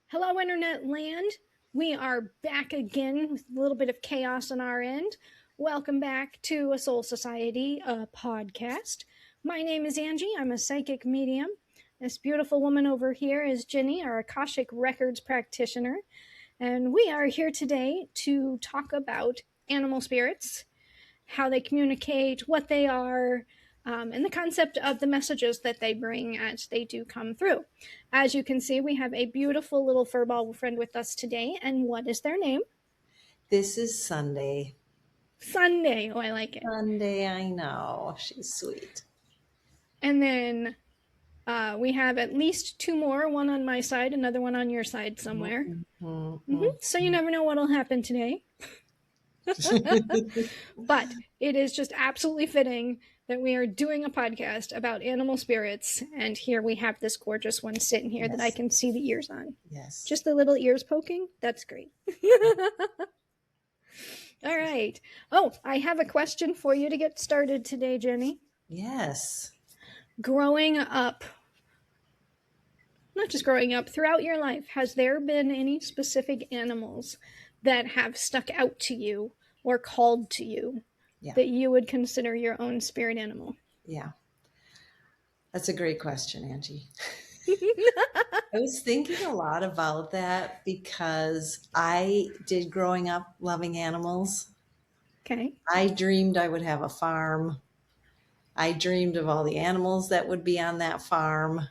Hello, Internet land. We are back again with a little bit of chaos on our end. Welcome back to A Soul Society podcast. My name is Angie. I'm a psychic medium. This beautiful woman over here is Jenny, our Akashic Records practitioner. And we are here today to talk about animal spirits, how they communicate, what they are, and the concept of the messages that they bring as they do come through. As you can see, we have a beautiful little furball friend with us today. And what is their name? This is Sunday. Sunday. Oh, I like it. Sunday, I know. She's sweet. And then we have at least two more, one on my side, another one on your side somewhere. So you never know what'll happen today. But it is just absolutely fitting that we are doing a podcast about animal spirits, and here we have this gorgeous one sitting here that I can see the ears on. Yes. Just the little ears poking. That's great. All right. Oh, I have a question for you to get started today, Jenny. Yes. Growing up, not just growing up, throughout your life, has there been any specific animals that have stuck out to you or called to you that you would consider your own spirit animal? Yeah. That's a great question, Angie. I was thinking a lot about that because I did growing up loving animals. Okay. I dreamed I would have a farm. I dreamed of all the animals that would be on that farm.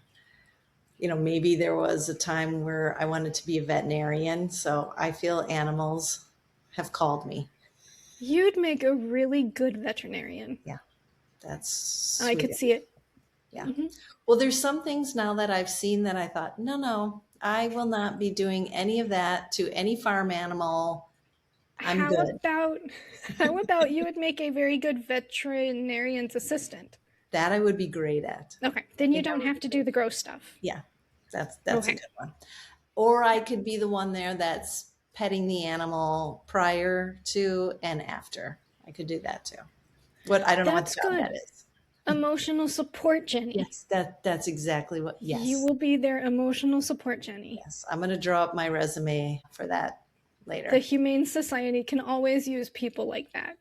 You know, maybe there was a time where I wanted to be a veterinarian. So I feel animals have called me. You'd make a really good veterinarian. Yeah, that's sweet. I could see it. Yeah. Well, there's some things now that I've seen that I thought, no, I will not be doing any of that to any farm animal. I'm good. How about you would make a very good veterinarian's assistant? That I would be great at. Okay, then you don't have to do the gross stuff. Yeah, that's a good one. Or I could be the one there that's petting the animal prior to and after. I could do that too. I don't know what job that is. Emotional support, Jenny. Yes, that's exactly what. Yes, you will be their emotional support, Jenny. Yes, I'm going to draw up my resume for that later. The Humane Society can always use people like that.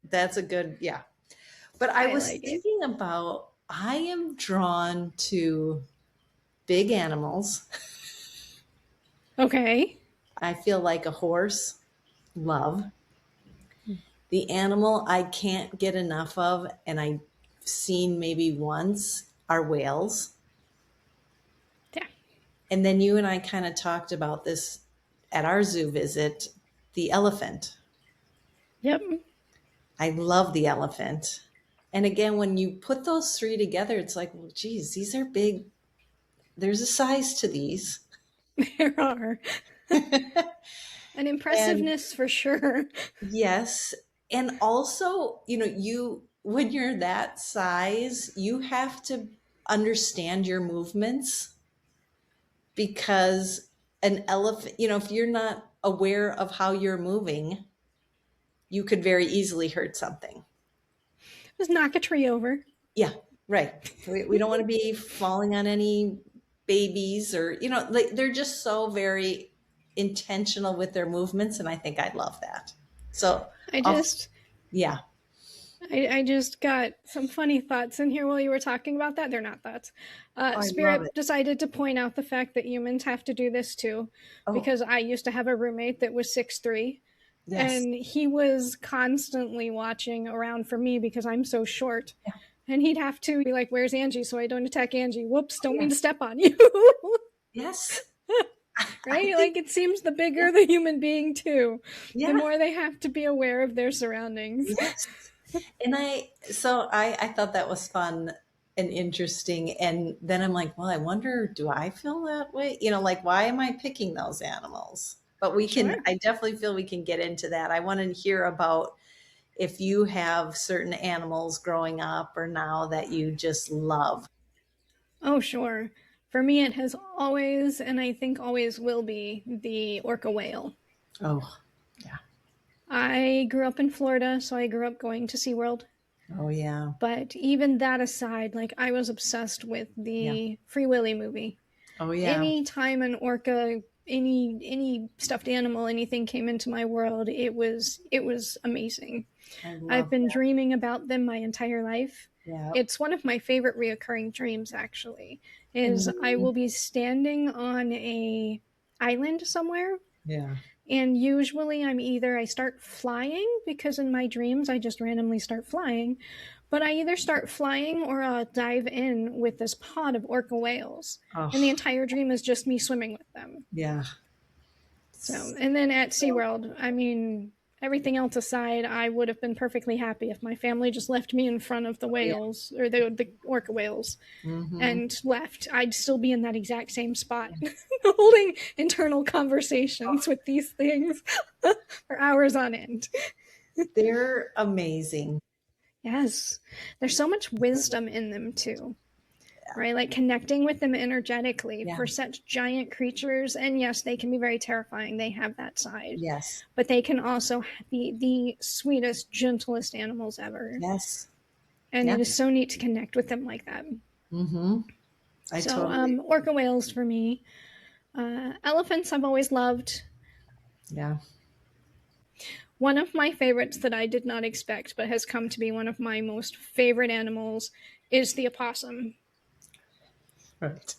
That's a good, yeah. But I was thinking about, I am drawn to big animals. Okay. I feel like a horse. Love. The animal I can't get enough of, and I've seen maybe once, are whales. Yeah. And then you and I kind of talked about this at our zoo visit, the elephant. Yep. I love the elephant. And again, when you put those three together, it's like, well, geez, these are big. There's a size to these. There are. An impressiveness for sure. Yes. And also, when you're that size, you have to understand your movements, because an elephant, if you're not aware of how you're moving, you could very easily hurt something. Just knock a tree over. Yeah, right. We don't want to be falling on any babies or, they're just so very intentional with their movements. And I think I love that. So I just got some funny thoughts in here while you were talking about that. They're not thoughts. Spirit decided to point out the fact that humans have to do this too, because I used to have a roommate that was 6'3". Yes. And he was constantly watching around for me because I'm so short. Yeah. And he'd have to be like, where's Angie? So I don't attack Angie. Whoops, don't mean to step on you. Yes. Right? Like, it seems the bigger the human being too, the more they have to be aware of their surroundings. Yes. And I thought that was fun and interesting. And then I'm like, well, I wonder, do I feel that way? Why am I picking those animals? But I definitely feel we can get into that. I want to hear about if you have certain animals growing up or now that you just love. Oh, sure. For me, it has always, and I think always will be, the orca whale. Oh, yeah. I grew up in Florida, so I grew up going to SeaWorld. Oh, yeah. But even that aside, I was obsessed with the Free Willy movie. Oh yeah. Anytime an orca, any stuffed animal, anything came into my world, it was amazing. I I've love been that. dreaming about them my entire life. Yeah. It's one of my favorite reoccurring dreams, actually, is I Mhm. will be standing on a island somewhere, Yeah. and usually I start flying, because in my dreams I just randomly start flying, but I either start flying or I'll dive in with this pod of orca whales, and the Oh, entire dream is just me swimming with them. yeah. So, and then at So, SeaWorld, I mean, everything else aside, I would have been perfectly happy if my family just left me in front of the oh yeah. whales, or the orca whales, Mm-hmm. and left. I'd still be in that exact same spot, holding internal conversations with these things for hours on end. They're amazing. Yes, there's so much wisdom in them too, right? Like connecting with them energetically Yeah. for such giant creatures. And yes, they can be very terrifying. They have that side, Yes. but they can also be the sweetest, gentlest animals ever. Yes. And Yeah. it is so neat to connect with them like that. Mm-hmm. I So, totally. orca whales for me. Elephants I've always loved. Yeah. One of my favorites that I did not expect, but has come to be one of my most favorite animals, is the opossum. Right.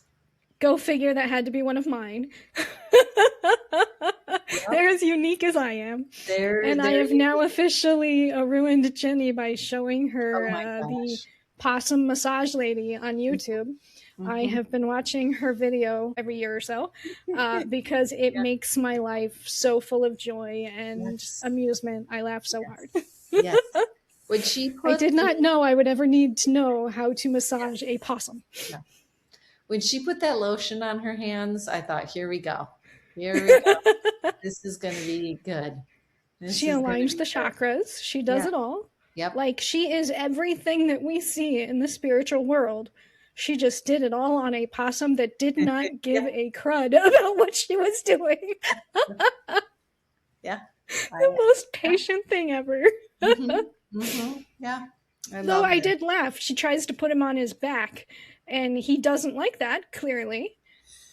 Go figure, that had to be one of mine. Yep. They're as unique as I am. They're And I they're have now officially ruined Jenny by showing oh her my the gosh. possum massage lady on YouTube. I Mm-hmm. have been watching her video every year or so, because it Yeah. makes my life so full of joy and Yes. amusement. I laugh so hard. Yes. Yes. When she I put did the not know I would ever need to know how to massage a possum. yeah. When she put that lotion on her hands, I thought, here we go. Here we go. This is gonna be good. This She is gonna aligns be the good. chakras. She does Yeah. it all. Yep. Like, she is everything that we see in the spiritual world. She just did it all on a possum that did not give Yeah. a crud about what she was doing. Yeah. The most patient thing ever. Mm-hmm. Mm-hmm. Yeah. I Though love I it. did laugh. She tries to put him on his back, and he doesn't like that, clearly.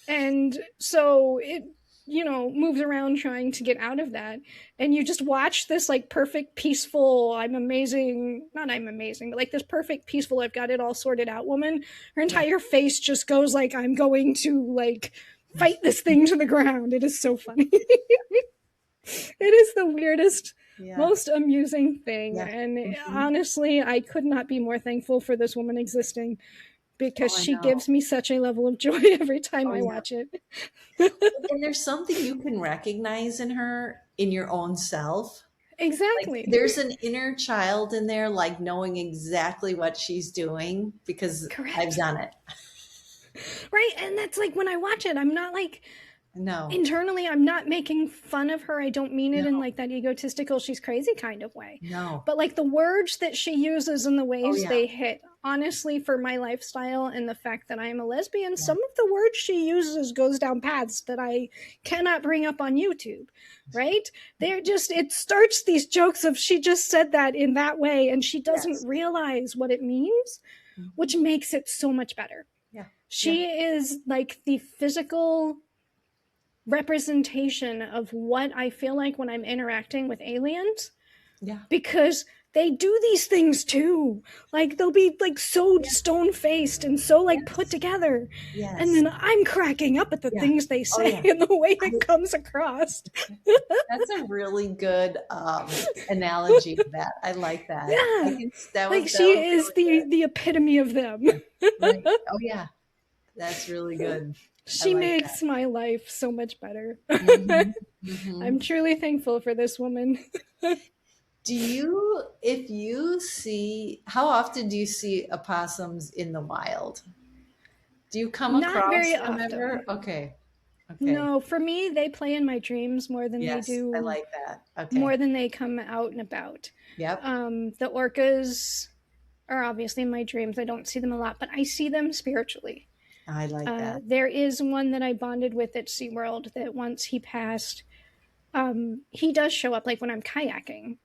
And so it, moves around trying to get out of that. And you just watch this like perfect, peaceful, I'm amazing, not I'm amazing, but like this perfect, peaceful, I've got it all sorted out woman. Her Yeah. entire face just goes like, I'm going to like fight this thing to the ground. It is so funny. It is the weirdest, Yeah. most amusing thing. Yeah. And Mhm. honestly, I could not be more thankful for this woman existing, because Oh, I she know. gives me such a level of joy every time Oh, I yeah. watch it. And there's something you can recognize in her in your own self. Like Exactly. there's an inner child in there, like knowing exactly what she's doing because I've Correct. done it. Right? And that's like, when I watch it, I'm not like, No. internally, I'm not making fun of her. I don't mean it in No. like that egotistical, she's crazy kind of way. No. But like the words that she uses and the Oh ways yeah. they hit, honestly, for my lifestyle and the fact that I am a lesbian, Yeah. some of the words she uses goes down paths that I cannot bring up on YouTube, right? They're just, it starts these jokes of, she just said that in that way and she doesn't Yes. realize what it means, which Mhm. makes it so much better. Yeah. She is like the physical representation of what I feel like when I'm interacting with aliens, Yeah. because they do these things too. Like, they'll be like so Yeah. stone faced and so like put Yes. together. Yes. And then I'm cracking up at the Yeah. things they Oh say yeah. and the way it comes across. That's a really good analogy of that. I like that. I Yeah. think that Like, was she is really the epitome of them. good. Right. Oh yeah. That's really good. I She like that. makes my life so much better. Mhm. Mhm. I'm truly thankful for this woman. Do you, if you see, how often do you see opossums in the wild? Do you come Not across very them ever? often. Okay. Okay. No, for me, they play in my dreams more than they Yes, I do, like that. Okay. more than they come out and about. Yep. The orcas are obviously in my dreams. I don't see them a lot, but I see them spiritually. I like that. There is one that I bonded with at SeaWorld that once he passed, he does show up like when I'm kayaking.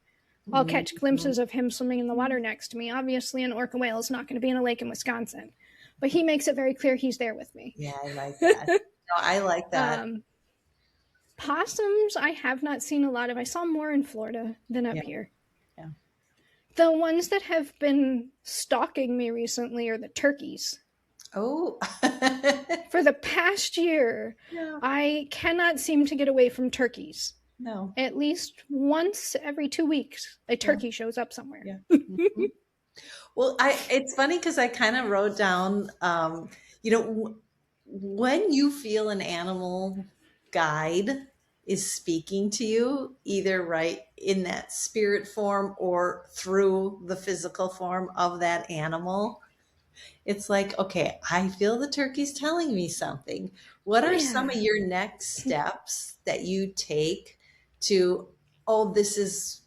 I'll catch Mhm. glimpses of him swimming in the water next to me. Obviously, an orca whale is not going to be in a lake in Wisconsin. but he makes it very clear he's there with me. Yeah, I like that. No, I like that. Possums, I have not seen a lot of. I saw more in Florida than up Yeah, here. yeah. The ones that have been stalking me recently are the turkeys. Oh, For the past year, yeah. I cannot seem to get away from turkeys. No, At least once every 2 weeks, a yeah, turkey shows up somewhere. yeah. Mhm. Well, it's funny because I kind of wrote down, when you feel an animal guide is speaking to you, either right in that spirit form or through the physical form of that animal, it's like, okay, I feel the turkey's telling me something. What Oh, are some of yeah. your next steps that you take to, oh, this is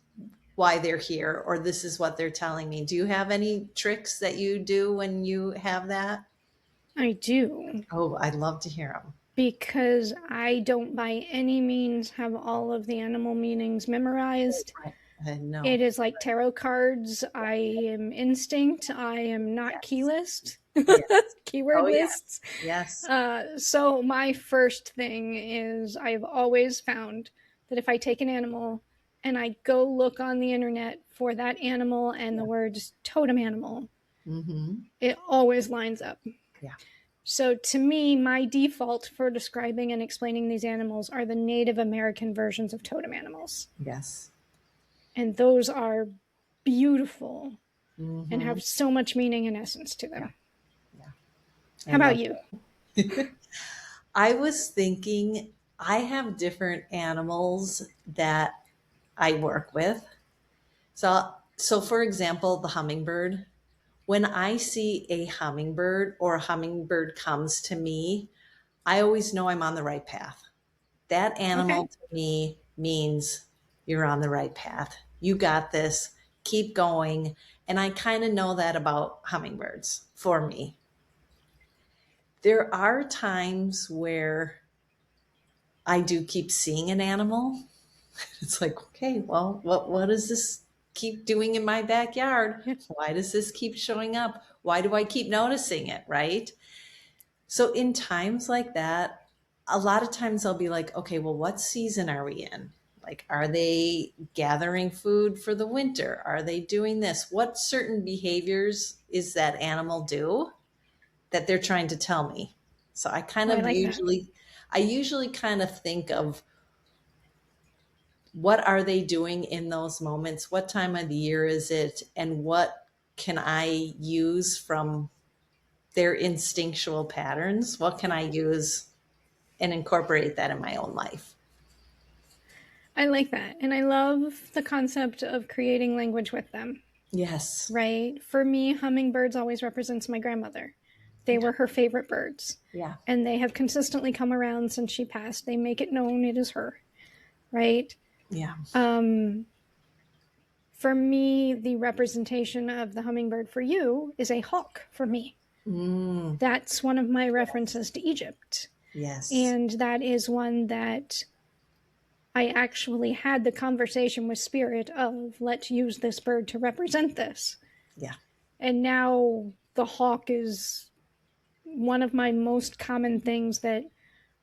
why they're here, or this is what they're telling me? Do you have any tricks that you do when you have that? I do. Oh, I'd love to hear them. Because I don't by any means have all of the animal meanings memorized. Right. No. It is like tarot cards. I am instinct. I am not key Yes. list, Yes. keyword Oh, yes. lists. Yes. So my first thing is I've always found that if I take an animal and I go look on the internet for that animal and the Yeah. words totem animal, Mm-hmm. it always lines up. Yeah. So to me, my default for describing and explaining these animals are the Native American versions of totem animals. Yes. And those are beautiful and Mm-hmm. have so much meaning and essence to Yeah. them. Yeah. I How about love you? it. I was thinking I have different animals that I work with. So for example, the hummingbird, when I see a hummingbird or a hummingbird comes to me, I always know I'm on the right path. That Okay. animal to me means you're on the right path. You got this. Keep going. And I kind of know that about hummingbirds for me. There are times where I do keep seeing an animal. It's like, okay, well, what does this keep doing in my backyard? Yeah. Why does this keep showing up? Why do I keep noticing it? Right. So in times like that, a lot of times I'll be like, okay, well, what season are we in? Like, are they gathering food for the winter? Are they doing this? What certain behaviors is that animal do that they're trying to tell me? So Oh, I like that. I usually kind of think of what are they doing in those moments? What time of the year is it? And what can I use from their instinctual patterns? What can I use and incorporate that in my own life? I like that. And I love the concept of creating language with them, Yes. right? For me, hummingbirds always represents my grandmother. They Yeah. were her favorite birds. Yeah. And they have consistently come around since she passed. They make it known it is her, right? Yeah. For me, the representation of the hummingbird for you is a hawk for me. Mm, That's one of my references to Egypt. yes. And that is one that I actually had the conversation with Spirit of, let's use this bird to represent this. Yeah. And now the hawk is one of my most common things that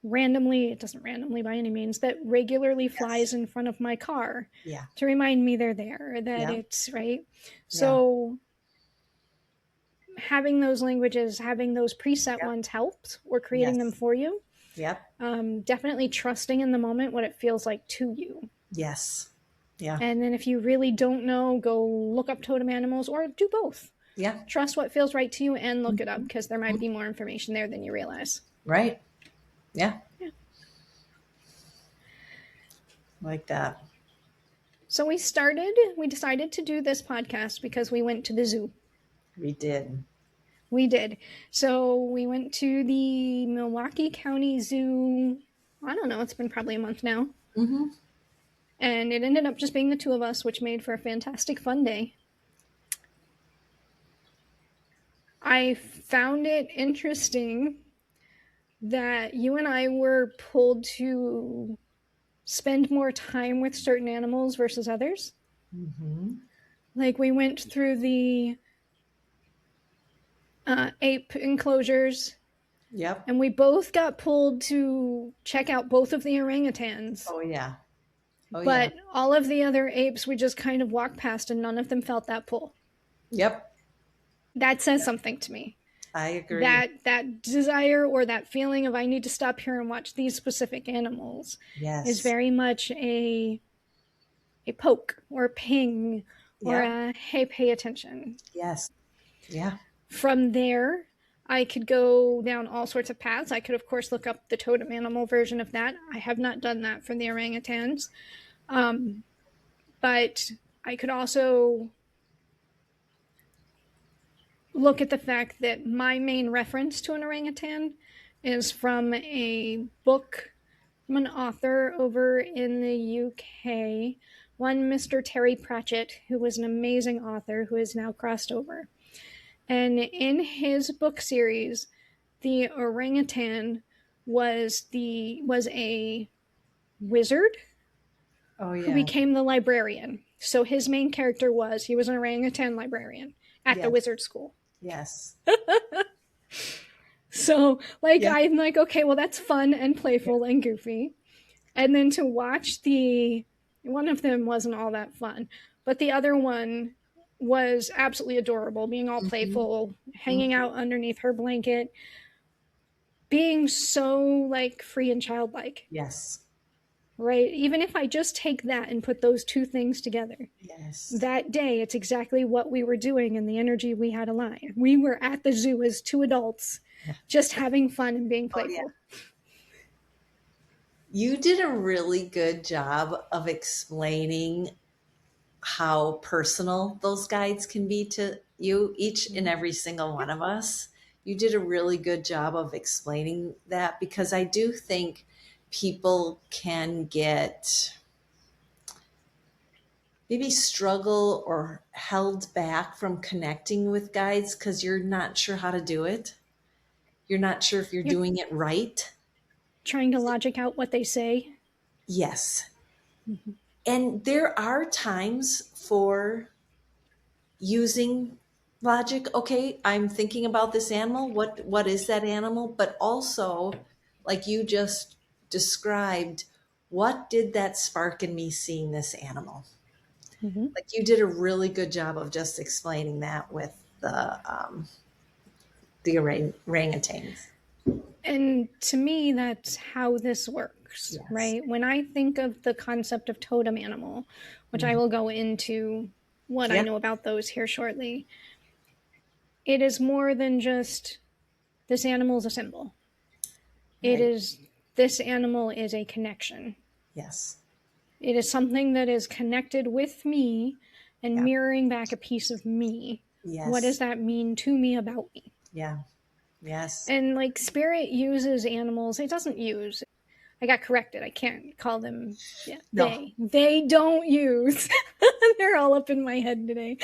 randomly, it doesn't randomly by any means, that regularly flies Yes. in front of my car Yeah. to remind me they're there, that Yeah. it's right. Yeah. So having those languages, having those preset Yep. ones helps, or creating them Yes. for you. Yep. Definitely trusting in the moment what it feels like to you. Yes. Yeah. And then if you really don't know, go look up totem animals or do both. Yeah. Trust what feels right to you and look it up, Mhm. because there might be more information there than you realize. Right. Yeah. Yeah. Like that. So we decided to do this podcast because we went to the zoo. We did. We did. So we went to the Milwaukee County Zoo. I don't know, it's been probably a month now. Mm-hmm. And it ended up just being the two of us, which made for a fantastic fun day. I found it interesting that you and I were pulled to spend more time with certain animals versus others. Mm-hmm. Like we went through the ape enclosures, Yep. and we both got pulled to check out both of the orangutans. Oh yeah. Oh yeah. But all of the other apes we just kind of walked past, and none of them felt that pull. Yep. That says something to me. I agree. That desire or that feeling of I need to stop here and watch these specific animals is Yes. very much a poke or a ping or Yep. a hey, pay attention. Yes. Yeah. From there, I could go down all sorts of paths. I could, of course, look up the totem animal version of that. I have not done that for the orangutans. But I could also look at the fact that my main reference to an orangutan is from a book from an author over in the UK, one Mr. Terry Pratchett, who was an amazing author who has now crossed over. And in his book series, the orangutan was a wizard Oh who yeah. became the librarian. So his main character he was an orangutan librarian at the Yes. wizard school. Yes. So Yeah. I'm like, okay, well that's fun and playful and goofy. And then to watch one of them wasn't all that fun, but the other one was absolutely adorable, being all playful, hanging out underneath her blanket, being so like free and childlike. Yes. Right? Even if I just take that and put those two things together, Yes. that day, it's exactly what we were doing and the energy we had alive. We were at the zoo as two adults, just having fun and being playful. Oh, yeah. You did a really good job of explaining how personal those guides can be to you, each and every single one of us. You did a really good job of explaining that, because I do think people can get maybe struggle or held back from connecting with guides because you're not sure how to do it. You're not sure if you're doing it right. Trying to logic out what they say. Yes. And there are times for using logic. Okay, I'm thinking about this animal. What is that animal? But also, like you just described, what did that spark in me seeing this animal? Like you did a really good job of just explaining that with the orangutans. And to me, that's how this works, Yes. right? When I think of the concept of totem animal, which I will go into what I know about those here shortly, it is more than just this animal is a symbol. It is, this animal is a connection. Yes. It is something that is connected with me and mirroring back a piece of me. Yes. What does that mean to me about me? Yeah. Yes. And like spirit uses animals, it doesn't use. I got corrected. I can't call them No. They don't use. They're all up in my head today.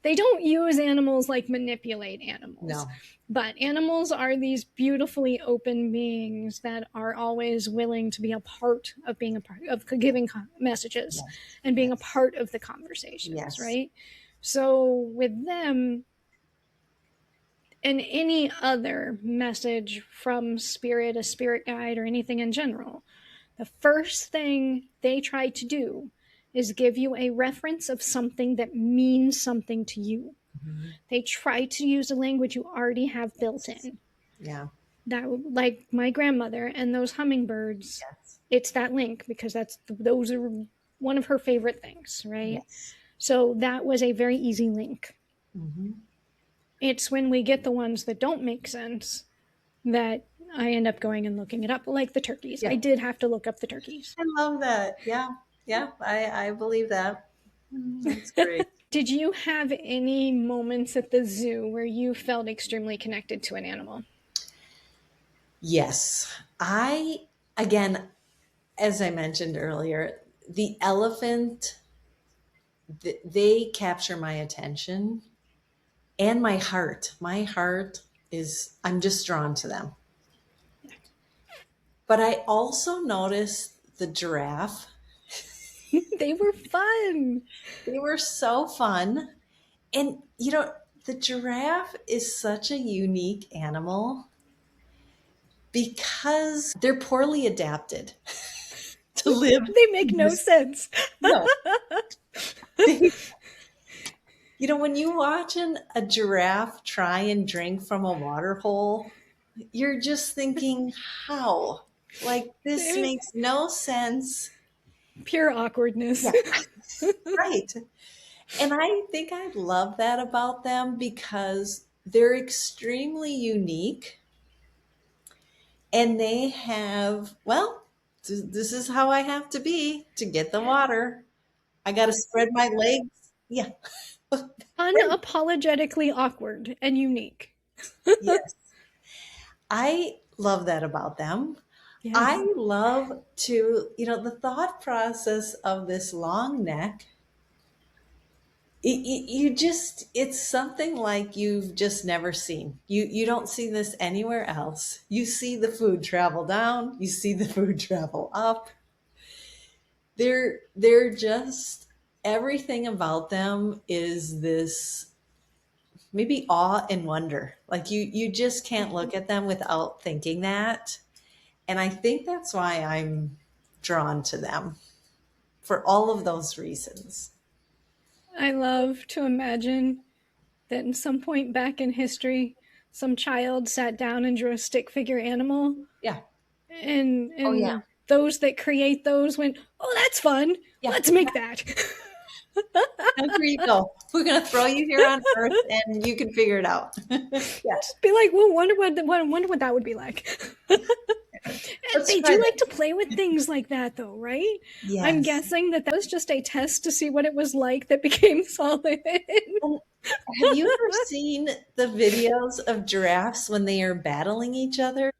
They don't use animals like manipulate animals. No. But animals are these beautifully open beings that are always willing to be a part of being a part of giving messages and being a part of the conversations, right? So with them and any other message from spirit, a spirit guide, or anything in general, the first thing they try to do is give you a reference of something that means something to you. They try to use a language you already have built in. Yeah. That, like my grandmother and those hummingbirds, it's that link, because those are one of her favorite things, right? So that was a very easy link. It's when we get the ones that don't make sense that I end up going and looking it up, like the turkeys. I did have to look up the turkeys. I love that. Yeah. Yeah. I believe that. That's great. Did you have any moments at the zoo where you felt extremely connected to an animal? Yes. Again, as I mentioned earlier, the elephant, they capture my attention and my heart. My heart I'm just drawn to them. But I also noticed the giraffe. They were fun. They were so fun. And, the giraffe is such a unique animal because they're poorly adapted to live They make in no this. sense. No, they, when you watch a giraffe try and drink from a water hole, you're just thinking, how? Like, this makes no sense. Pure awkwardness. Yeah, right. And I think I love that about them because they're extremely unique and they have, well, this is how I have to be to get the water. I got to spread my legs. Yeah. Right. Unapologetically awkward and unique. Yes. I love that about them. Yes. I love to, the thought process of this long neck. You just, it's something like you've just never seen. You don't see this anywhere else. You see the food travel down, you see the food travel up. They're just, everything about them is this maybe awe and wonder. Like you just can't look at them without thinking that. And I think that's why I'm drawn to them for all of those reasons. I love to imagine that in some point back in history, some child sat down and drew a stick figure animal, Yeah. and Oh yeah. those that create those went, "Oh, that's fun. Yeah. Let's make that." Now, here you go. We're gonna throw you here on Earth, and you can figure it out. Yeah. Just be like, "Well, wonder what that would be like." And Let's they try do that. like to play with things like that, though, right? I'm Yes. guessing that was just a test to see what it was like that became solid. And have you ever seen the videos of giraffes when they are battling each other?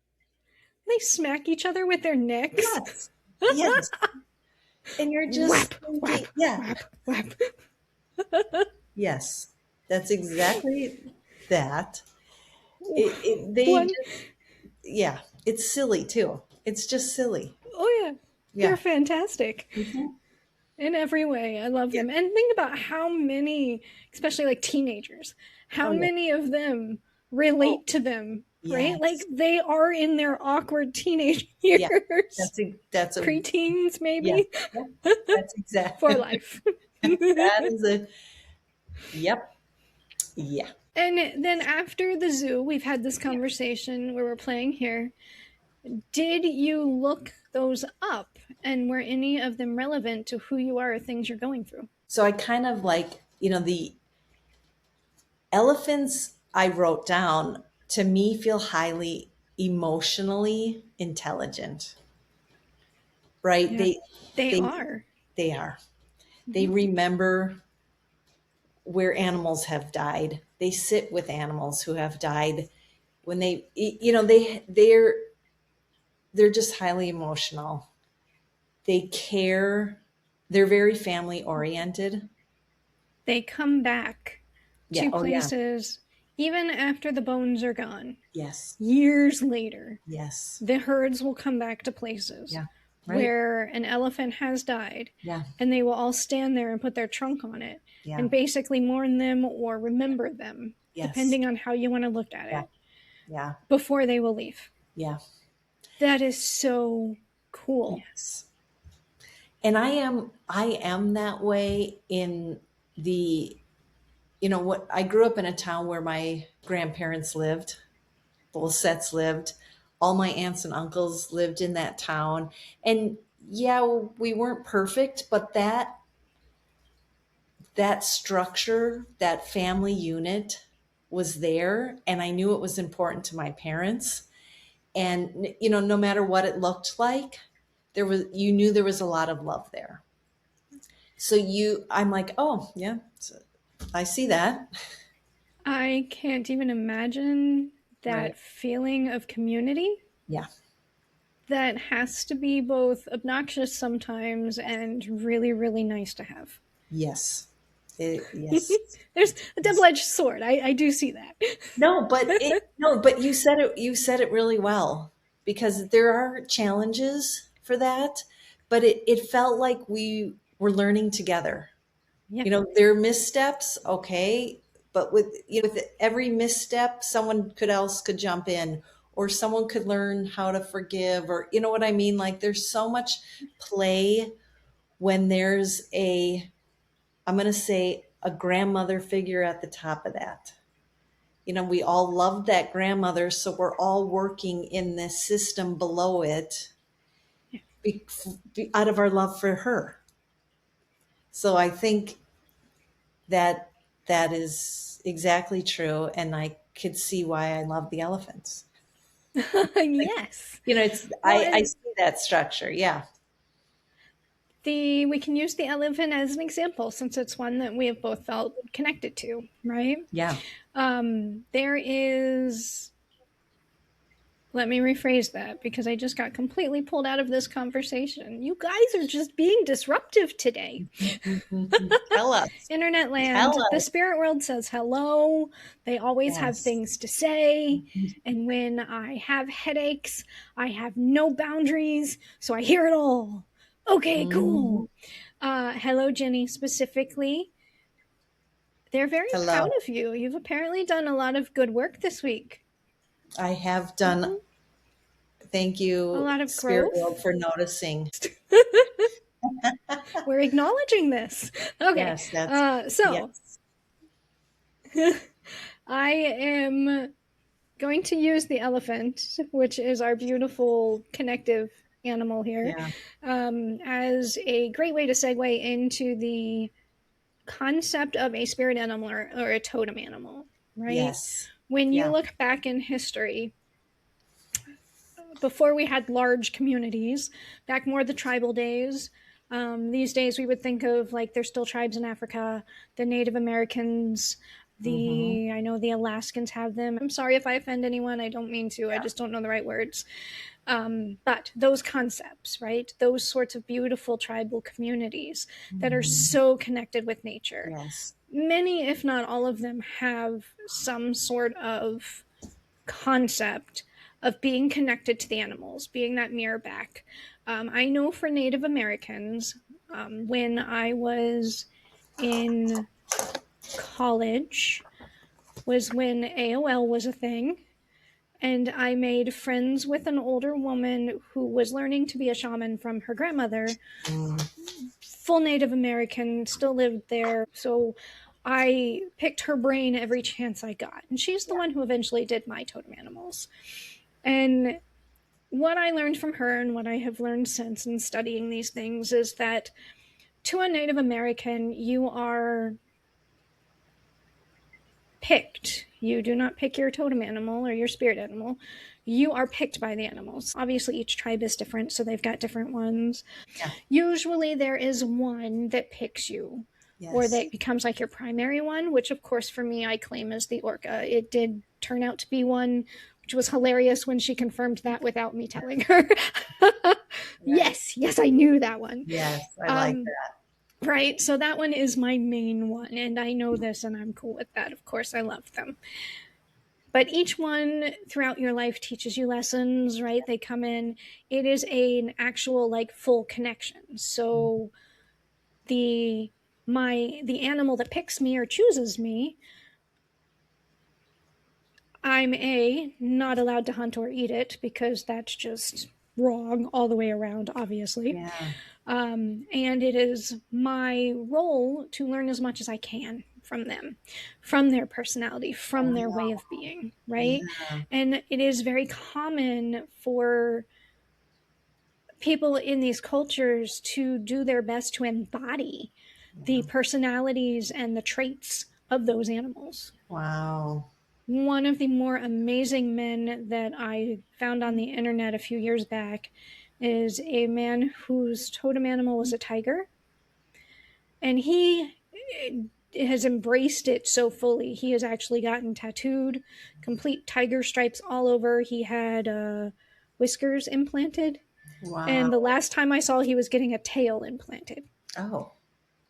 They smack each other with their necks. Yes. Yes. And you're just Whap, thinking, whap, yeah, whap, whap. yes, that's exactly that. They One, just, yeah, it's silly too. It's just silly. oh yeah, Yeah. they're fantastic Mhm. in every way. I love Yeah. them. And think about how many, especially like teenagers, how Oh yeah. many of them Oh relate to them, right? Like yes. they are in their awkward teenage years, Yeah. That's a preteens yeah. maybe, Yeah. That's for exactly life. that is a yep. Yeah. And then after the zoo, we've had this conversation where we're playing here. Did you look those up, and were any of them relevant to who you are or things you're going through? So I kind of like, the elephants I wrote down to me feel highly emotionally intelligent, right? Yeah, they They are. they are. They Mhm. remember where animals have died. They sit with animals who have died when they're just highly emotional. They care. They're very family oriented. They come back Yeah. to Oh yeah. places even after the bones are gone. Yes. Years later, Yes. the herds will come back to places Yeah. Right. where an elephant has died, Yeah. and they will all stand there and put their trunk on it Yeah. and basically mourn them or remember them, Yes. depending on how you want to look at Yeah. it, Yeah. before they will leave. Yeah. That is so cool. Yes. And I am that way in the what I grew up in a town where my grandparents lived, both sets lived, all my aunts and uncles lived in that town. And yeah, we weren't perfect, but that structure, that family unit was there, and I knew it was important to my parents. And no matter what it looked like, you knew there was a lot of love there. So I'm like, oh yeah, I see that. I can't even imagine that Right. feeling of community. Yeah. That has to be both obnoxious sometimes and really, really nice to have. Yes. Yes. There's a double-edged sword. I do see that. No, but you said it. You said it really well, because there are challenges for that, but it felt like we were learning together. Yeah. There are missteps, okay, but with, with every misstep, someone could jump in, or someone could learn how to forgive, or you know what I mean? Like there's so much play when there's I'm going to say a grandmother figure at the top of that. We all loved that grandmother, so we're all working in this system below it out of our love for her. So I think that that is exactly true, and I could see why I love the elephants. Yes. It's Well, I see that structure. Yeah. we can use the elephant as an example since it's one that we have both felt connected to, right? Yeah. There is, let me rephrase that because I just got completely pulled out of this conversation. You guys are just being disruptive today. Tell us. Internet land, Tell the us. spirit world says hello. They always have Yes. things to say. And when I have headaches, I have no boundaries, so I hear it all. Okay, cool. Hello, Jenny, specifically. They're very Hello. proud of you. You've apparently done a lot of good work this week. I have done. Thank you, A lot of Spirit growth. World, for noticing. We're acknowledging this. Okay. Yes, that's so yes. I am going to use the elephant, which is our beautiful connective animal here, as a great way to segue into the concept of a spirit animal or a totem animal, right? Yes. When you look back in history, before we had large communities, back more the tribal days, these days we would think of like there's still tribes in Africa, the Native Americans, I know the Alaskans have them. I'm sorry if I offend anyone. I don't mean to. I just don't know the right words. But those concepts, right? Those sorts of beautiful tribal communities that are so connected with nature. Yes. Many, if not all of them, have some sort of concept of being connected to the animals, being that mirror back. I know for Native Americans, when I was in college, was when AOL was a thing, and I made friends with an older woman who was learning to be a shaman from her grandmother. Full Native American, still lived there. So I picked her brain every chance I got. And she's the one who eventually did my totem animals. And what I learned from her and what I have learned since in studying these things is that to a Native American, you are picked. You do not pick your totem animal or your spirit animal. You are picked by the animals. Obviously, each tribe is different, so they've got different ones. Yeah. Usually, there is one that picks you, or that becomes like your primary one, which, of course, for me, I claim as the orca. It did turn out to be one, which was hilarious when she confirmed that without me telling her. Yes, I knew that one. Yes, I like that. Right, so that one is my main one, and I know this, and I'm cool with that. Of course, I love them. But each one throughout your life teaches you lessons, right? They come in. It is an actual, like, full connection. So the animal that picks me or chooses me, I'm not allowed to hunt or eat it because that's just wrong all the way around, obviously. Yeah. And it is my role to learn as much as I can from them, from their personality, from their way of being, right? Yeah. And it is very common for people in these cultures to do their best to embody the personalities and the traits of those animals. Wow. One of the more amazing men that I found on the internet a few years back is a man whose totem animal was a tiger. And he has embraced it so fully. He has actually gotten tattooed, complete tiger stripes all over. He had whiskers implanted. Wow. And the last time I saw, he was getting a tail implanted. Oh.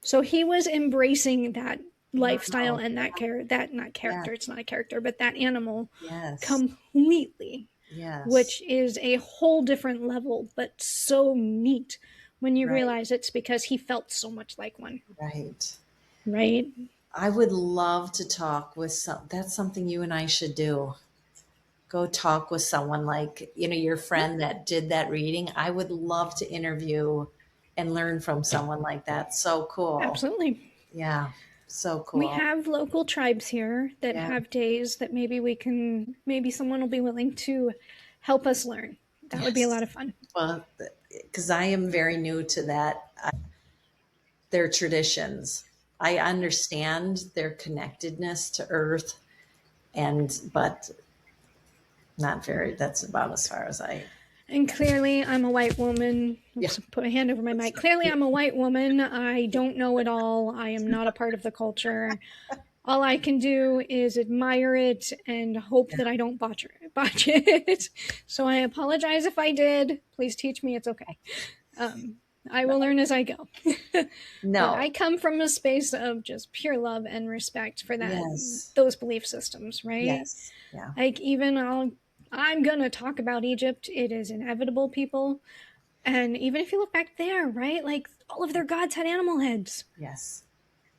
So he was embracing that lifestyle and that Yeah. it's not a character, but that animal Yes. completely. Yes. Which is a whole different level, but so neat when you realize it's because he felt so much like one. Right. Right? I would love to talk with that's something you and I should do. Go talk with someone like, your Yeah, friend that did that reading. I would love to interview and learn from someone like that. So cool. absolutely. Yeah. So We cool. have local tribes here that Yeah. have days that maybe someone will be willing to help us learn. That would be a Yes. lot of fun. Well, because I am very new to that, their traditions. I understand their connectedness to earth but not very, that's about as far as I, And clearly, I'm a white woman. yeah. Oops, put a hand over my mic. Clearly, I'm a white woman. I don't know it all. I am not a part of the culture. All I can do is admire it and hope that I don't botch it. So I apologize if I did. Please teach me. It's okay. Um, I will learn as I go. But No. I come from a space of just pure love and respect for Yes. those belief systems, right? Yes. Yeah. Like I'm gonna talk about Egypt. It is inevitable, people. And even if you look back there, right? Like all of their gods had animal heads. Yes.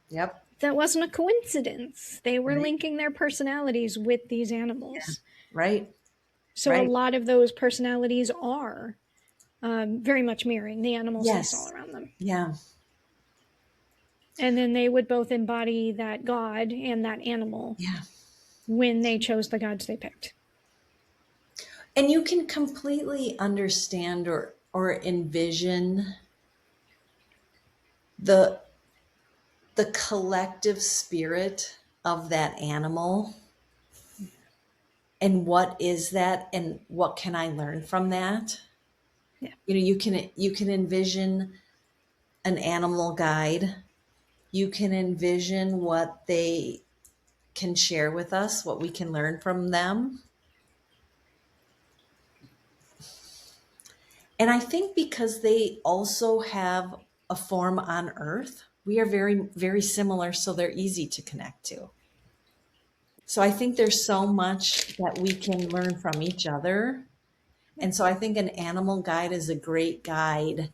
Yep. That wasn't a coincidence. They were Right. linking their personalities with these Yeah. animals. Right. So a Right. lot of those personalities are very much mirroring the animals they saw Yes. around them. Yeah. And then they would both embody that god and that animal Yeah. when they chose the gods they picked. And you can completely understand or envision the the collective spirit of that animal, and what is that, and what can I learn from that. Yeah. You can envision an animal guide. You can envision what they can share with us, what we can learn from them. And I think because they also have a form on earth, we are very, very similar, so they're easy to connect to. So I think there's so much that we can learn from each other. And so I think an animal guide is a great guide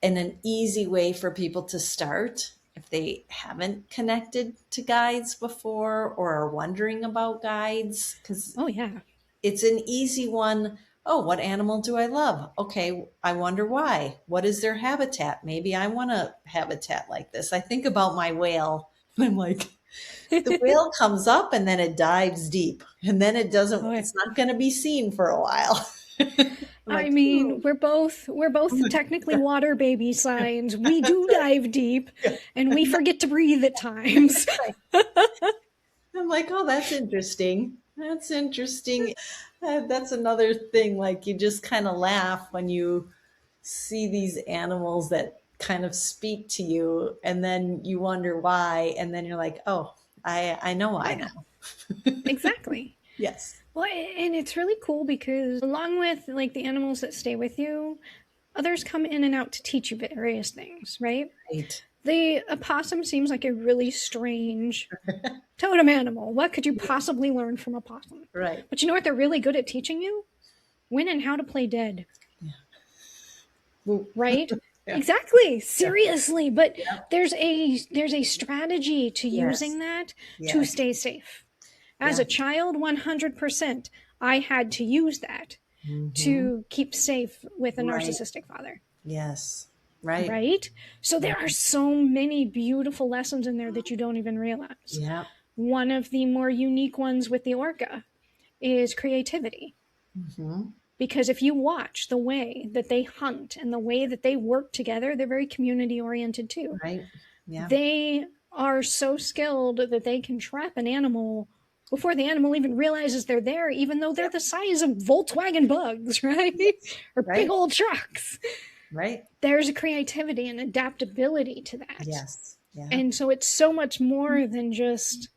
and an easy way for people to start if they haven't connected to guides before or are wondering about guides, because Oh, yeah. it's an easy one. Oh, what animal do I love? Okay, I wonder why. What is their habitat? Maybe I want a habitat like this. I think about my whale and I'm like, the whale comes up and then it dives deep and then Oh, yeah. it's not going to be seen for a while. I'm I like, mean, "Ooh, we're both technically water baby signs. We do dive deep and we forget to breathe at times. I'm like, oh, that's interesting. That's interesting. That's another thing. Like, you just kind of laugh when you see these animals that kind of speak to you, and then you wonder why, and then you're like, oh, I know why Yeah, now. exactly. Yes. Well, and it's really cool because along with like the animals that stay with you, others come in and out to teach you various things, right? Right. The opossum seems like a really strange totem animal. What could you possibly learn from a possum? Right. But you know what they're really good at teaching you? When and how to play dead. Well, Right? yeah. Exactly. Seriously, but Yeah. there's a strategy to Yes. using that to Yes. stay safe. As Yeah. a child, 100%, I had to use that Hmm. to keep safe with a Right. narcissistic father. Yes. Right. Right? So there are Right. so many beautiful lessons in there that you don't even realize. Yeah. One of the more unique ones with the orca is creativity. Hmm. Because if you watch the way that they hunt and the way that they work together, they're very community oriented too. Right. Yeah. They are so skilled that they can trap an animal before the animal even realizes they're there, even though they're Yep. the size of Volkswagen bugs, right? Or big Right. old trucks. Right. There's a creativity and adaptability to that. Yes. Yeah. And so it's so much more than just,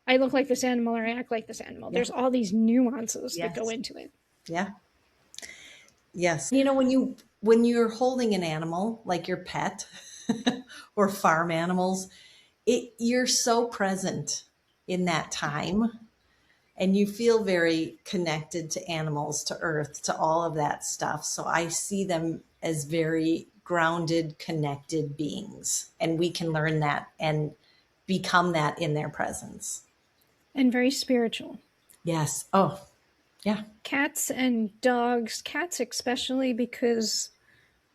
I look like this animal or I act like this animal. Yeah. There's all these nuances that go Yes. into it. Yeah. Yes. When you're holding an animal like your pet or farm animals, you're so present in that time, and you feel very connected to animals, to earth, to all of that stuff. So I see them as very grounded, connected beings, and we can learn that and become that in their presence. And very spiritual. Yes. Oh, yeah. Cats and dogs, cats especially, because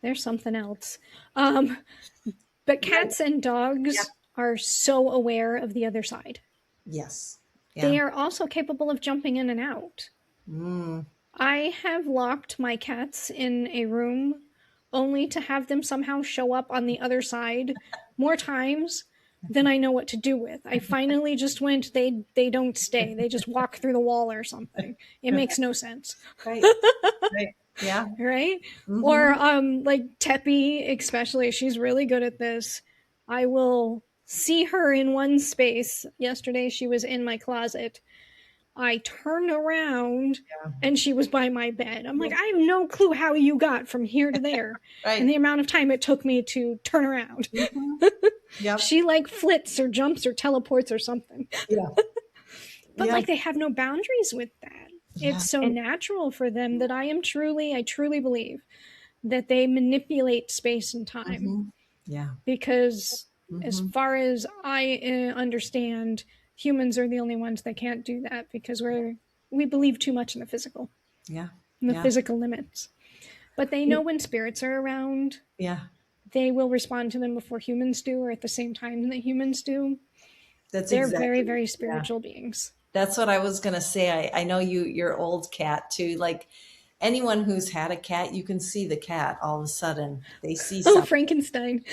they're something else. But cats and dogs are so aware of the other side. Yes. They are also capable of jumping in and out. Mm. I have locked my cats in a room only to have them somehow show up on the other side more times than I know what to do with. I finally just went, they don't stay. They just walk through the wall or something. It makes no sense. Right. Right. Yeah. Right? Mm-hmm. Or like Teppy, especially, she's really good at this. I will see her in one space. Yesterday she was in my closet. I turned around and she was by my bed. I'm like, I have no clue how you got from here to there. Right. And the amount of time it took me to turn around. Mm-hmm. Yep. She like flits or jumps or teleports or something. Yeah. But like they have no boundaries with that. Yeah. It's so natural for them that I truly believe that they manipulate space and time. Mm-hmm. Yeah. Because as far as I understand, humans are the only ones that can't do that because we believe too much in the physical. Yeah. In the physical limits. But they know when spirits are around. Yeah. They will respond to them before humans do or at the same time that humans do. They're very, very spiritual beings. That's what I was going to say. I know your old cat too. Like anyone who's had a cat, you can see the cat all of a sudden. They see something. Oh, Frankenstein.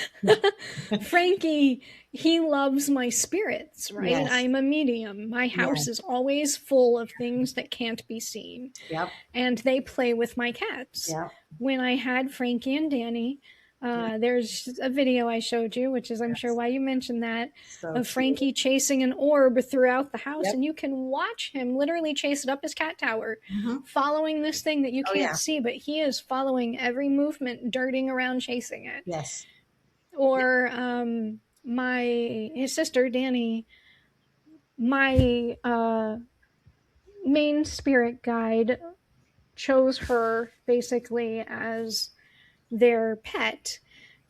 Frankie, he loves my spirits, right? Yes. I'm a medium. My house is always full of things that can't be seen. Yep. And they play with my cats. Yep. When I had Frankie and Danny, there's a video I showed you, which is I'm sure why you mentioned that, of Frankie chasing an orb throughout the house. And you can watch him literally chase it up his cat tower, following this thing that you can't see, but he is following every movement, darting around chasing it. Yes. Or his sister, Danny, my main spirit guide chose her basically as their pet.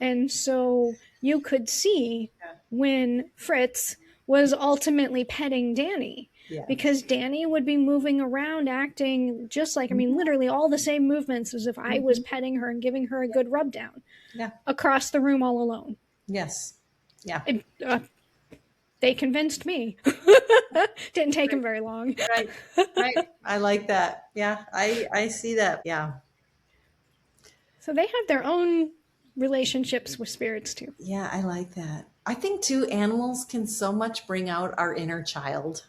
And so you could see when Fritz was ultimately petting Danny. Yeah. Because Danny would be moving around, acting just like, literally all the same movements as if I was petting her and giving her a good rub down. Yeah. Across the room all alone. Yes. Yeah. They convinced me. Didn't take them very long. Right. Right. I like that. Yeah. I see that. Yeah. So they have their own relationships with spirits too. Yeah, I like that. I think too, animals can so much bring out our inner child.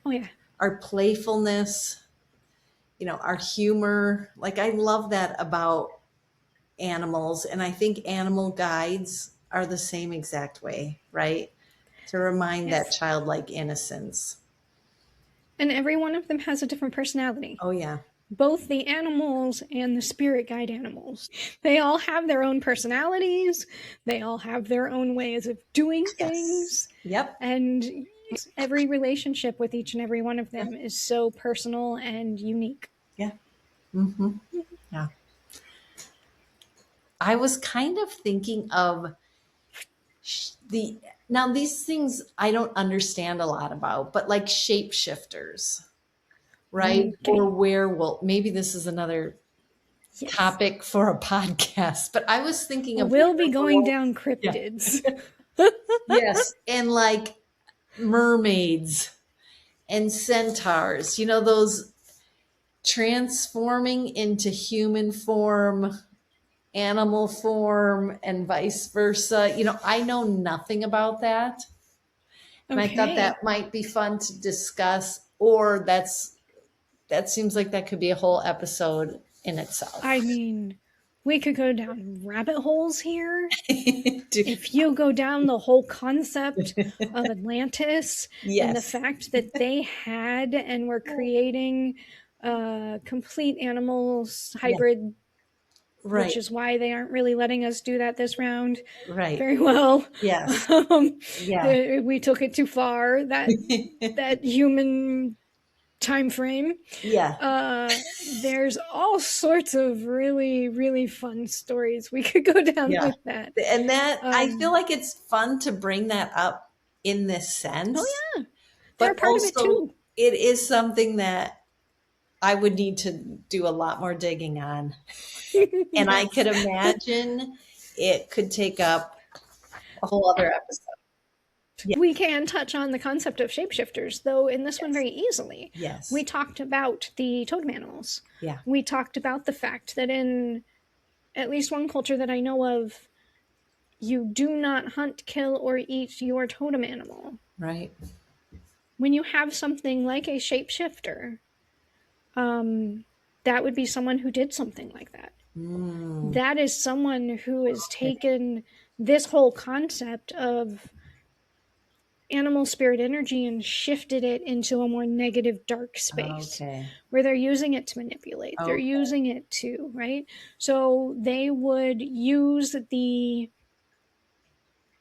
Oh yeah. Our playfulness, our humor. Like I love that about animals. And I think animal guides are the same exact way, right? To remind that childlike innocence. And every one of them has a different personality. Oh yeah. Both the animals and the spirit guide animals. They all have their own personalities. They all have their own ways of doing things. Yep. And every relationship with each and every one of them is so personal and unique. Yeah. Mm-hmm. Yeah. I was kind of thinking of now these things I don't understand a lot about, but like shapeshifters. Right? Okay. Or werewolf. Maybe this is another topic for a podcast, but I was thinking of we'll be going down cryptids. Yes. And like mermaids and centaurs, those transforming into human form, animal form, and vice versa. I know nothing about that. And I thought that might be fun to discuss, or that seems like that could be a whole episode in itself. We could go down rabbit holes here. If you go down the whole concept of Atlantis and the fact that they had and were creating complete animals, hybrid, which is why they aren't really letting us do that this round. Right. Very well. Yes. We took it too far. That human time frame. Yeah. There's all sorts of really, really fun stories we could go down with that. And that I feel like it's fun to bring that up in this sense. Oh yeah, they're a But part of it also, too. it is something that I would need to do a lot more digging on. And I Yes. could imagine it could take up a whole other episode. Yeah. We can touch on the concept of shapeshifters, though in this one Yes. very easily. Yes. We talked about the totem animals. Yeah. We talked about the fact that in at least one culture that I know of, you do not hunt, kill, or eat your totem animal. Right. When you have something like a shapeshifter, that would be someone who did something like that. Mm. That is someone who has taken this whole concept of animal spirit energy and shifted it into a more negative, dark space. Okay. Where they're using it to manipulate. They're Okay. using it to, right? So they would use the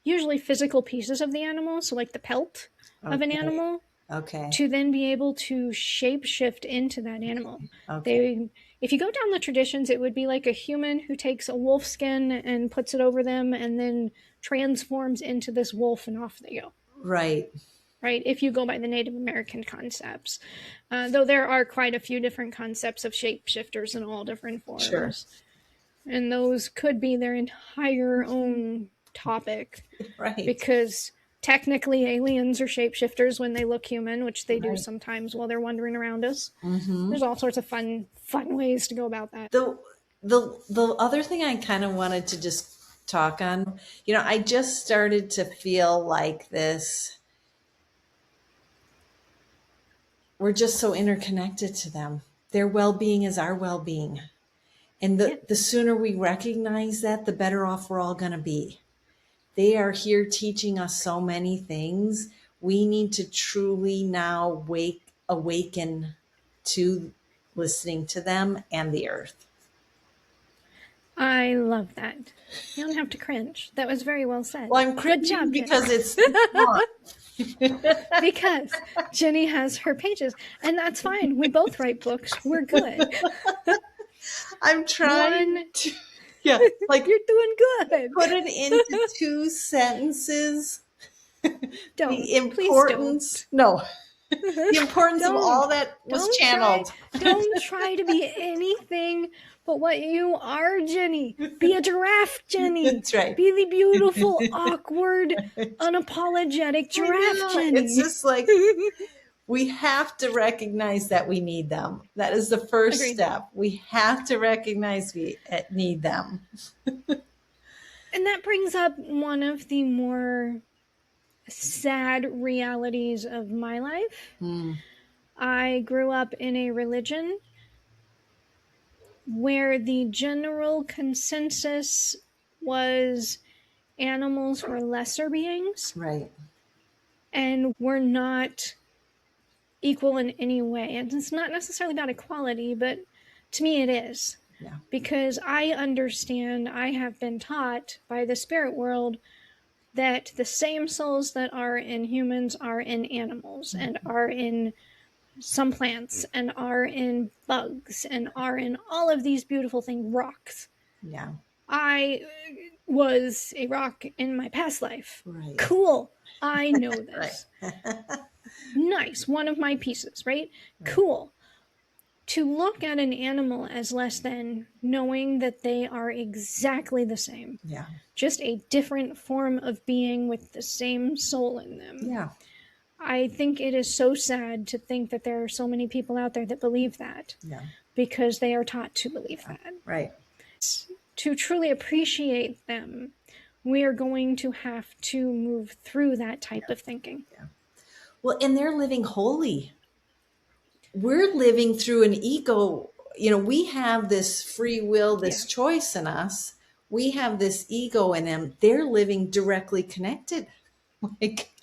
usually physical pieces of the animal, so like the pelt of an Okay. animal, Okay. to then be able to shapeshift into that animal. Okay. If you go down the traditions, it would be like a human who takes a wolf skin and puts it over them and then transforms into this wolf and off they go. Right. Right? If you go by the Native American concepts. Though there are quite a few different concepts of shapeshifters in all different forms. Sure. And those could be their entire own topic. Right. Because technically aliens are shapeshifters when they look human, which they do Right. sometimes while they're wandering around us. Mm-hmm. There's all sorts of fun ways to go about that. The other thing I kind of wanted to just talk on, I just started to feel like this. We're just so interconnected to them. Their well-being is our well-being. And the sooner we recognize that, the better off we're all going to be. They are here teaching us so many things. We need to truly now awaken to listening to them and the earth. I love that. You don't have to cringe. That was very well said. Well, I'm Good cringing job, because Jenny. it's fun. Because Jenny has her pages, and that's fine. We both write books. We're good. I'm trying to, like You're doing good. put it into 2 sentences. Don't. The importance. No. The importance of all that was channeled. Don't try to be anything but what you are, Jenny. Be a giraffe, Jenny. That's right. Be the beautiful, awkward, unapologetic giraffe, Jenny. It's just like we have to recognize that we need them. That is the first Agreed. step. We have to recognize we need them. And that brings up one of the more sad realities of my life. I grew up in a religion where the general consensus was animals were lesser beings Right. and were not equal in any way. And it's not necessarily about equality, but to me it is. Yeah. Because I understand, I have been taught by the spirit world that the same souls that are in humans are in animals and are in some plants and are in bugs and are in all of these beautiful things, rocks. Yeah. I was a rock in my past life. Right. Cool. I know this. Nice. One of my pieces, right? Cool. To look at an animal as less than, knowing that they are exactly the same. Yeah. Just a different form of being with the same soul in them. Yeah. I think it is so sad to think that there are so many people out there that believe that. Yeah. Because they are taught to believe that. Right. To truly appreciate them, we are going to have to move through that type of thinking. Yeah. Well, and they're living holy. We're living through an ego. We have this free will, this choice in us. We have this ego in them. They're living directly connected.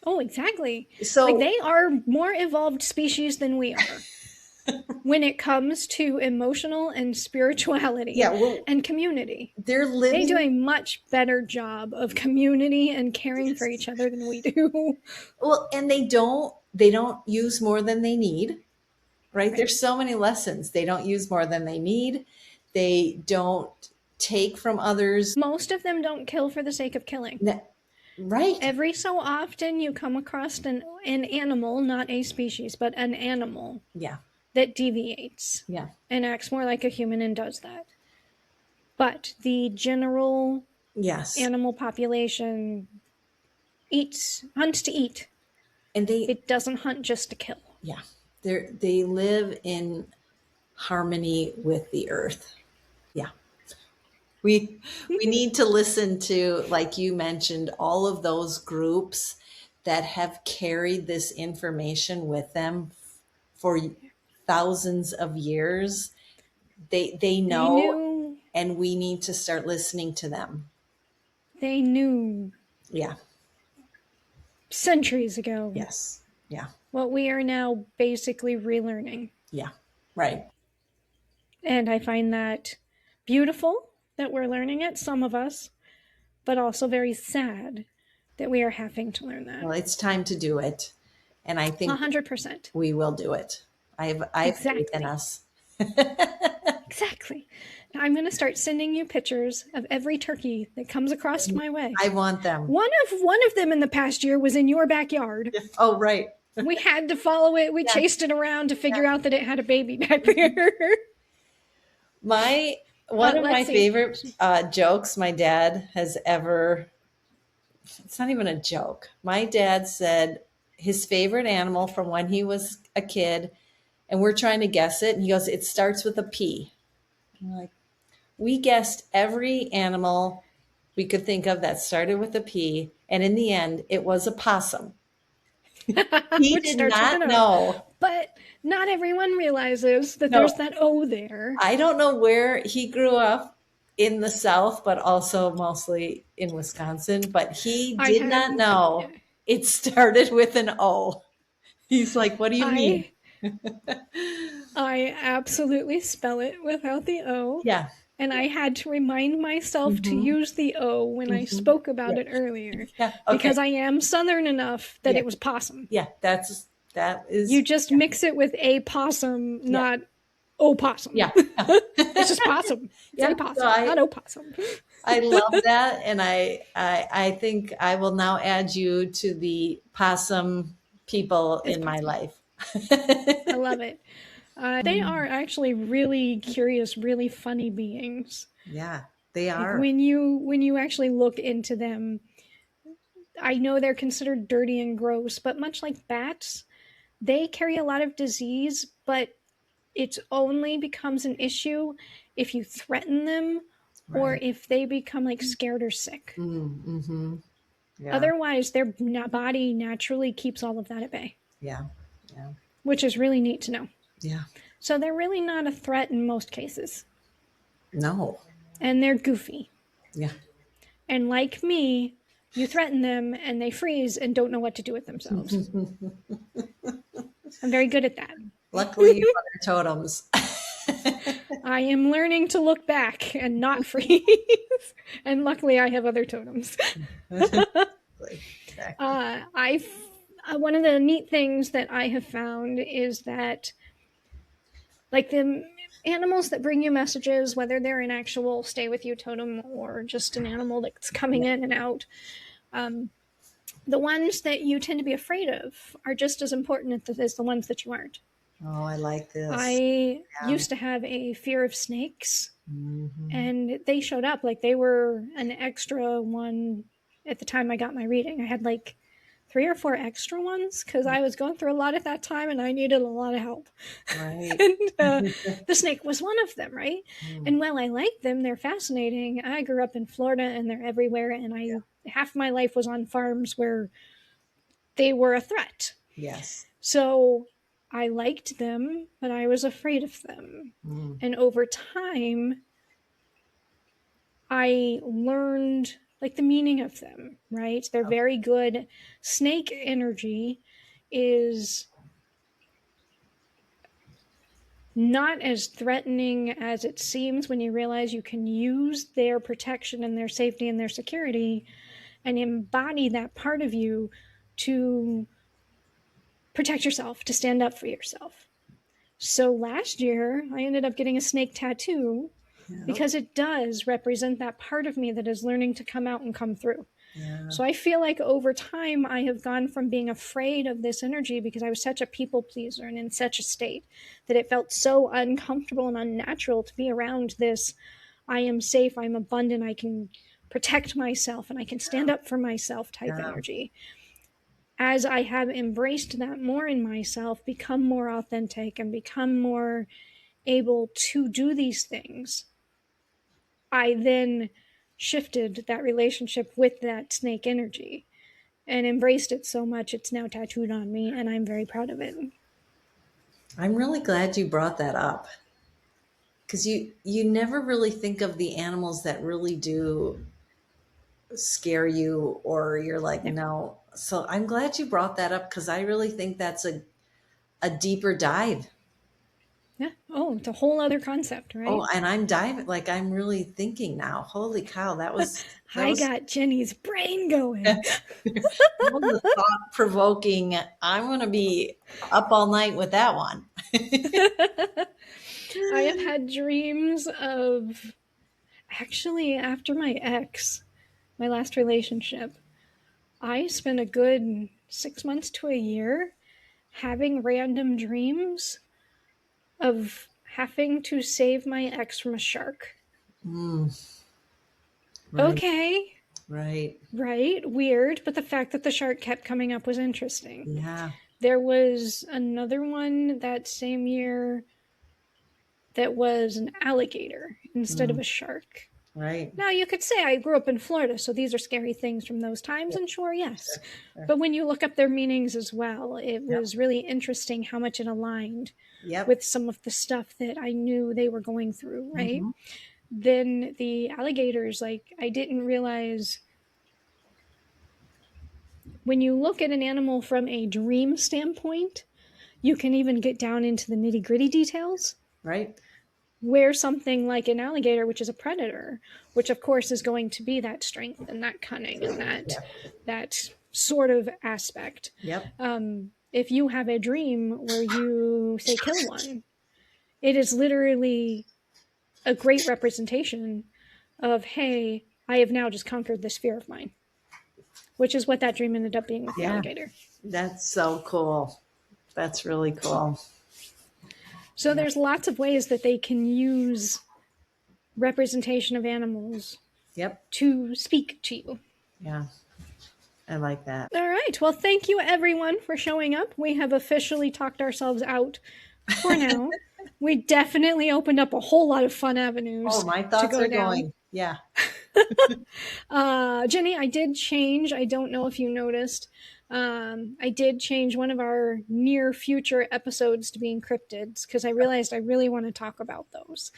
Oh, exactly. So like they are more evolved species than we are when it comes to emotional and spirituality and community. They're living. They do a much better job of community and caring for each other than we do. Well, and they don't use more than they need, right? There's so many lessons. They don't use more than they need. They don't take from others. Most of them don't kill for the sake of killing. Right. Every so often you come across an animal, not a species, but an animal Yeah. that deviates Yeah. and acts more like a human and does that. But the general Yes. animal population hunts to eat. And It doesn't hunt just to kill. yeah, they live in harmony with the earth. Yeah. We need to listen to, like you mentioned, all of those groups that have carried this information with them for thousands of years. They They know, knew and we need to start listening to them. they knew Yeah. centuries ago Yes. Yeah. what we are now basically relearning. Yeah. Right. And I find that beautiful that we're learning it, some of us, but also very sad that we are having to learn that. Well, it's time to do it. And I think 100%. we will do it. I have faith in Exactly. us. Exactly. Now I'm going to start sending you pictures of every turkey that comes across my way. I want them. One of them in the past year was in your backyard. Oh, right. We had to follow it. We chased it around to figure out that it had a baby back there. One of my let's see. favorite jokes my dad has ever, it's not even a joke. My dad said his favorite animal from when he was a kid, and we're trying to guess it. And he goes, it starts with a P. I'm like, we guessed every animal we could think of that started with a P. And in the end, it was a possum. He Which did starts with not an O. know. But not everyone realizes that No. there's that O there. I don't know where he grew up in the South, but also mostly in Wisconsin. But he I did had- not know it started with an O. He's like, what do you mean? I absolutely spell it without the O. Yeah. And I had to remind myself to Mhm. use the O when I spoke about it earlier. Yeah. Okay. Because I am Southern enough that Yeah. it was possum. Yeah. That is. You just mix it with a possum, not opossum. Yeah. It's just possum. It's Yeah, a possum, so not opossum. I love that. And I think I will now add you to the possum people in my life. I love it. They are actually really curious, really funny beings. Yeah, they Like are. when you actually look into them, I know they're considered dirty and gross, but much like bats, they carry a lot of disease, but it only becomes an issue if you threaten them or Right. if they become like scared or sick. Mm-hmm. Yeah. Otherwise, their body naturally keeps all of that at bay, Yeah. Yeah. which is really neat to know. Yeah. So they're really not a threat in most cases. No. And they're goofy. Yeah. And like me, you threaten them and they freeze and don't know what to do with themselves. I'm very good at that. Luckily, you are totems. I am learning to look back and not freeze. And luckily, I have other totems. One of the neat things that I have found is that, like the animals that bring you messages, whether they're an actual stay with you totem or just an animal that's coming in and out, the ones that you tend to be afraid of are just as important as the ones that you aren't. Oh, I like this. I used to have a fear of snakes, and they showed up like they were an extra one at the time I got my reading. I had like 3 or 4 extra ones because I was going through a lot at that time and I needed a lot of help. Right. And the snake was one of them, right? And while I like them, they're fascinating. I grew up in Florida and they're everywhere, and half my life was on farms where they were a threat. Yes. So I liked them, but I was afraid of them. And over time, I learned like the meaning of them, right? They're very good. Snake energy is not as threatening as it seems when you realize you can use their protection and their safety and their security and embody that part of you to protect yourself, to stand up for yourself. So last year, I ended up getting a snake tattoo because it does represent that part of me that is learning to come out and come through. Yeah. So I feel like over time, I have gone from being afraid of this energy because I was such a people pleaser and in such a state that it felt so uncomfortable and unnatural to be around this. I am safe, I'm abundant, I can protect myself, and I can stand up for myself type Yeah. energy. As I have embraced that more in myself, become more authentic, and become more able to do these things, I then shifted that relationship with that snake energy and embraced it so much it's now tattooed on me, and I'm very proud of it. I'm really glad you brought that up, because you never really think of the animals that really do scare you, or you're like, Yeah. no. So I'm glad you brought that up, because I really think that's a deeper dive. Yeah. Oh, it's a whole other concept, right? Oh, and I'm diving, like I'm really thinking now. Holy cow, that I was got Jenny's brain going. thought provoking. I'm gonna be up all night with that one. I have had dreams of, actually, after my ex, my last relationship, I spent a good 6 months to a year having random dreams of having to save my ex from a shark. Mm, right, Okay, right. right, weird, but the fact that the shark kept coming up was interesting. Yeah, There was another one that same year that was an alligator instead of mm, a shark. right. Now, you could say I grew up in Florida, so these are scary things from those times, Yep, and sure, yes. sure. But when you look up their meanings as well, it Yep, was really interesting how much it aligned yep. with some of the stuff that I knew they were going through, right? Hmm. Then the alligators, like, I didn't realize when you look at an animal from a dream standpoint, you can even get down into the nitty gritty details. Right. Where something like an alligator, which is a predator, which of course is going to be that strength and that cunning and Yep. that sort of aspect. Yep. If you have a dream where you say kill one, it is literally a great representation of, hey, I have now just conquered this fear of mine, which is what that dream ended up being with the Yeah. alligator. That's so cool. That's really cool. So there's lots of ways that they can use representation of animals Yep. to speak to you. Yeah. I like that. All right. Well, thank you everyone for showing up. We have officially talked ourselves out for now. We definitely opened up a whole lot of fun avenues Oh, my to thoughts go are down. going. Yeah. Jenny, I did change. I don't know if you noticed. I did change one of our near future episodes to be encrypted because I realized I really want to talk about those.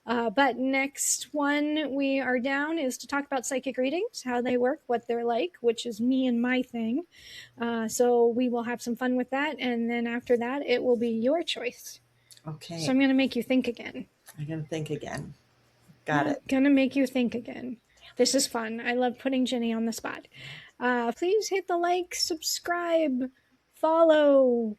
But next one we are down is to talk about psychic readings, how they work, what they're like, which is me and my thing. So we will have some fun with that. And then after that, it will be your choice. Okay. So I'm going to make you think again. I'm going to think again. Got it. Gonna make you think again. This is fun. I love putting Jenny on the spot. Please hit the like, subscribe, follow,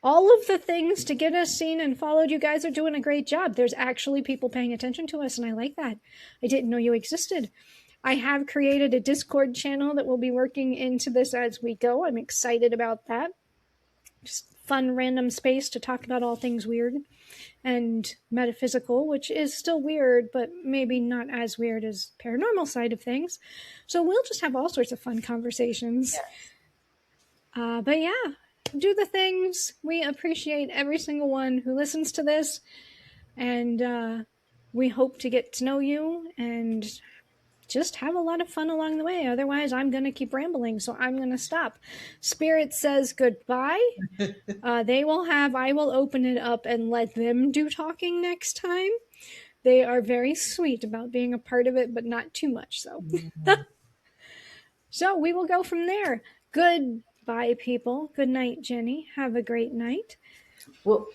all of the things to get us seen and followed. You guys are doing a great job. There's actually people paying attention to us, and I like that. I didn't know you existed. I have created a Discord channel that will be working into this as we go. I'm excited about that. Just fun, random space to talk about all things weird and metaphysical, which is still weird, but maybe not as weird as paranormal side of things. So we'll just have all sorts of fun conversations. Yes. But yeah, do the things. We appreciate every single one who listens to this, and we hope to get to know you and just have a lot of fun along the way. Otherwise, I'm going to keep rambling, so I'm going to stop. Spirit says goodbye. I will open it up and let them do talking next time. They are very sweet about being a part of it, but not too much so. So we will go from there. Goodbye, people. Good night, Jenny. Have a great night. Well,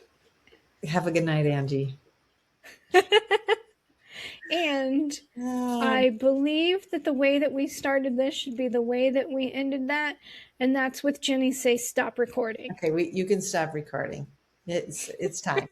have a good night, Angie. And I believe that the way that we started this should be the way that we ended that, and that's with Jenny say stop recording. Okay, you can stop recording. It's time.